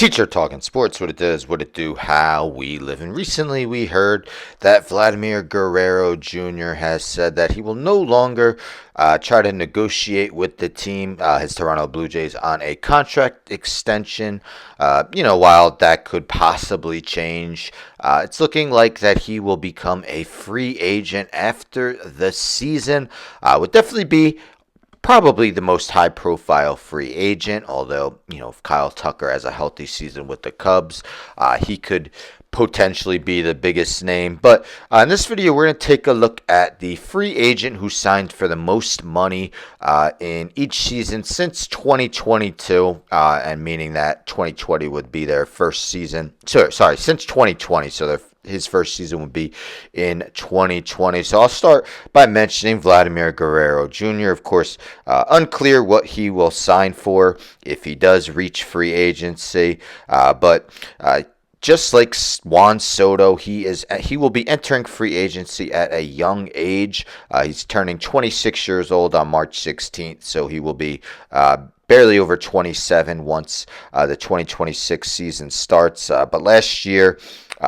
Teacher Talking Sports, what it does, what it do, how we live. And recently we heard that Vladimir Guerrero Jr. has said that he will no longer try to negotiate with the team, his Toronto Blue Jays, on a contract extension. While that could possibly change, it's looking like that he will become a free agent after the season. Would definitely be probably the most high-profile free agent, although, if Kyle Tucker has a healthy season with the Cubs, he could potentially be the biggest name. But in this video, we're going to take a look at the free agent who signed for the most money in each season since 2022, and meaning that 2020 would be their first season. Sorry, since 2020, so his first season would be in 2020. So I'll start by mentioning Vladimir Guerrero Jr. Of course, unclear what he will sign for if he does reach free agency, but just like Juan Soto, he will be entering free agency at a young age. He's turning 26 years old on March 16th, so he will be barely over 27 once the 2026 season starts. But last year,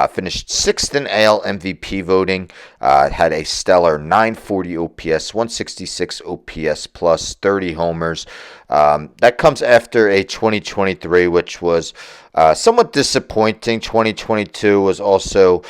finished 6th in AL MVP voting, had a stellar 940 OPS, 166 OPS plus, 30 homers. That comes after a 2023, which was somewhat disappointing. 2022 was also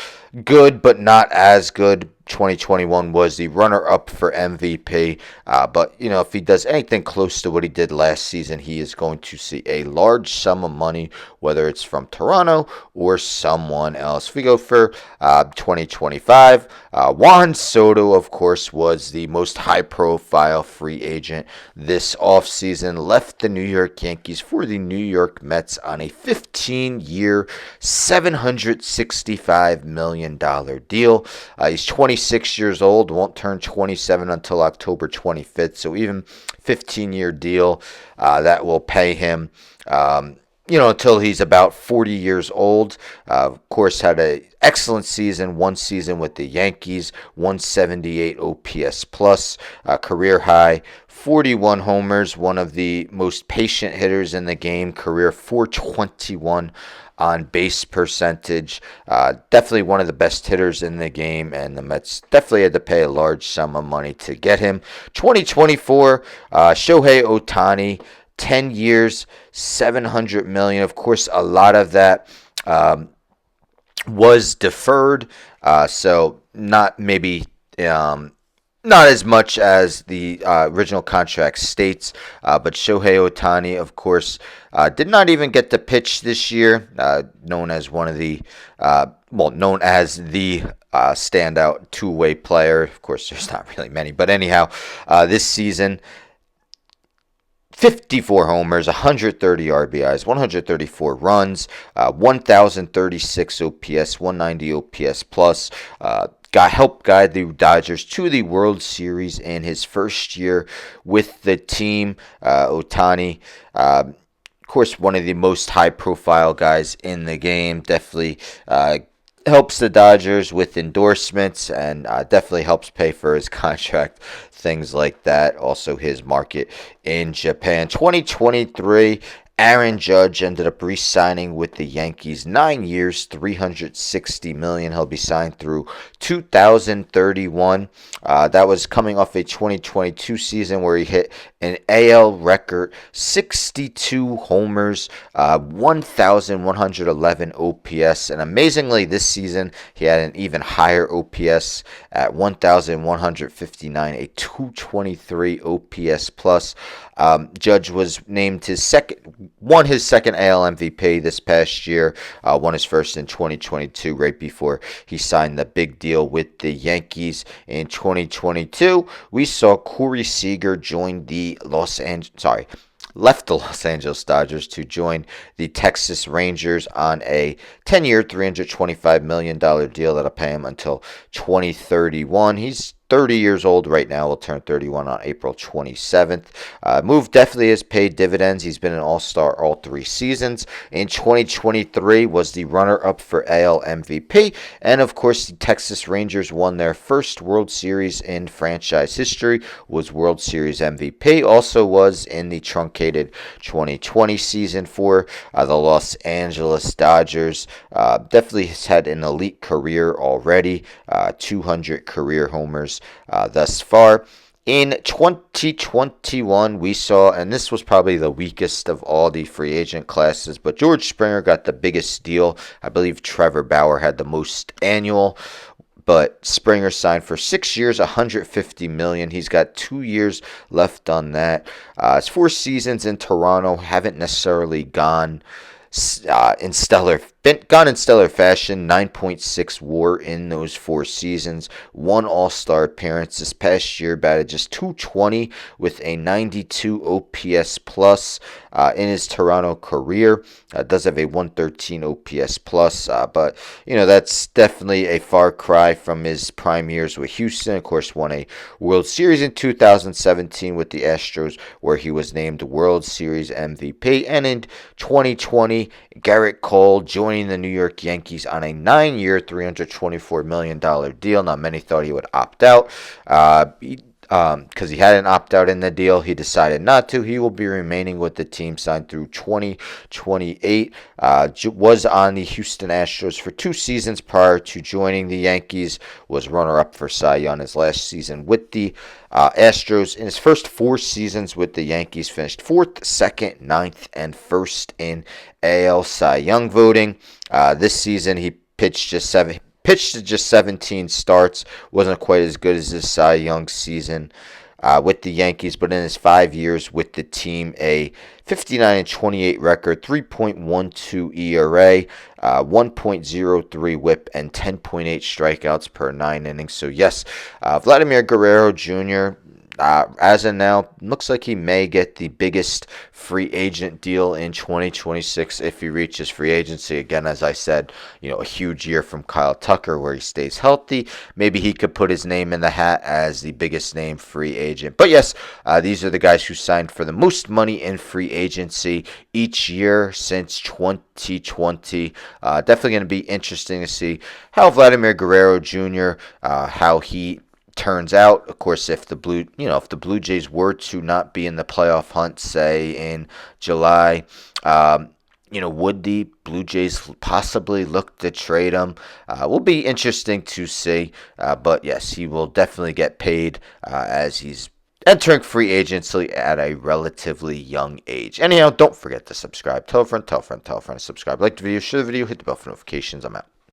good, but not as good. 2021 was the runner-up for MVP, but if he does anything close to what he did last season, he is going to see a large sum of money, whether it's from Toronto or someone else. If we go for 2025, Juan Soto, of course, was the most high-profile free agent this offseason, left the New York Yankees for the New York Mets on a 15-year, $765 million deal. He's 26 years old, won't turn 27 until October 25th, so even 15-year deal that will pay him until he's about 40 years old. Of course, had an excellent season, one season with the Yankees, 178 OPS plus, career high, 41 homers, one of the most patient hitters in the game, career 421 on base percentage. Definitely one of the best hitters in the game, and the Mets definitely had to pay a large sum of money to get him. 2024, Shohei Ohtani, 10 years, $700 million. Of course, a lot of that was deferred, so not as much as the original contract states, but Shohei Ohtani, of course, did not even get to pitch this year, known as standout two-way player. Of course, there's not really many, but anyhow, this season, 54 homers, 130 RBIs, 134 runs, 1,036 OPS, 190 OPS plus. Helped guide the Dodgers to the World Series in his first year with the team. Ohtani, of course, one of the most high-profile guys in the game. Definitely helps the Dodgers with endorsements and definitely helps pay for his contract, things like that. Also, his market in Japan. 2023, Aaron Judge ended up re-signing with the Yankees, 9 years, $360 million. He'll be signed through 2031. That was coming off a 2022 season where he hit an AL record 62 homers, 1,111 OPS, and amazingly this season he had an even higher OPS at 1,159, a 223 OPS plus. Judge was named won his second AL MVP this past year, won his first in 2022, right before he signed the big deal with the Yankees in 2022. We saw Corey Seager join the left the Los Angeles Dodgers to join the Texas Rangers on a 10-year, $325 million deal that'll pay him until 2031. He's 30 years old right now. Will turn 31 on April 27th. Move definitely has paid dividends. He's been an all-star all 3 seasons. In 2023 was the runner-up for AL MVP. And of course, the Texas Rangers won their first World Series in franchise history, was World Series MVP. Also was in the truncated 2020 season for the Los Angeles Dodgers. Definitely has had an elite career already. 200 career homers thus far. In 2021, we saw, and this was probably the weakest of all the free agent classes, but George Springer got the biggest deal. I believe Trevor Bauer had the most annual, but Springer signed for 6 years, $150 million. He's got 2 years left on that. His 4 seasons in Toronto haven't necessarily gone in stellar fashion. 9.6 WAR in those 4 seasons. 1 All-Star appearance this past year. Batted just .220 with a 92 OPS plus in his Toronto career. Does have a 113 OPS plus, but that's definitely a far cry from his prime years with Houston. Of course, won a World Series in 2017 with the Astros, where he was named World Series MVP. And in 2020, Garrett Cole joining the New York Yankees on a 9-year, $324 million deal. Now, many thought he would opt out. Because he hadn't opted out in the deal, he decided not to. He will be remaining with the team, signed through 2028. Was on the Houston Astros for 2 seasons prior to joining the Yankees. Was runner-up for Cy Young his last season with the Astros. In his first 4 seasons with the Yankees, finished 4th, 2nd, 9th, and 1st in AL Cy Young voting. This season, he pitched to just 17 starts. Wasn't quite as good as his Cy Young season with the Yankees, but in his 5 years with the team, a 59-28 record, 3.12 ERA, 1.03 WHIP, and 10.8 strikeouts per 9 innings. So yes, Vladimir Guerrero Jr., as of now, looks like he may get the biggest free agent deal in 2026 if he reaches free agency. Again, as I said, a huge year from Kyle Tucker where he stays healthy. Maybe he could put his name in the hat as the biggest name free agent. But yes, these are the guys who signed for the most money in free agency each year since 2020. Definitely going to be interesting to see how Vladimir Guerrero Jr., how he turns out. Of course, if the Blue Jays were to not be in the playoff hunt, say in July, would the Blue Jays possibly look to trade him? Will be interesting to see. But yes, he will definitely get paid as he's entering free agency at a relatively young age. Anyhow, don't forget to subscribe. Tell a friend to subscribe. Like the video, share the video, hit the bell for notifications. I'm out.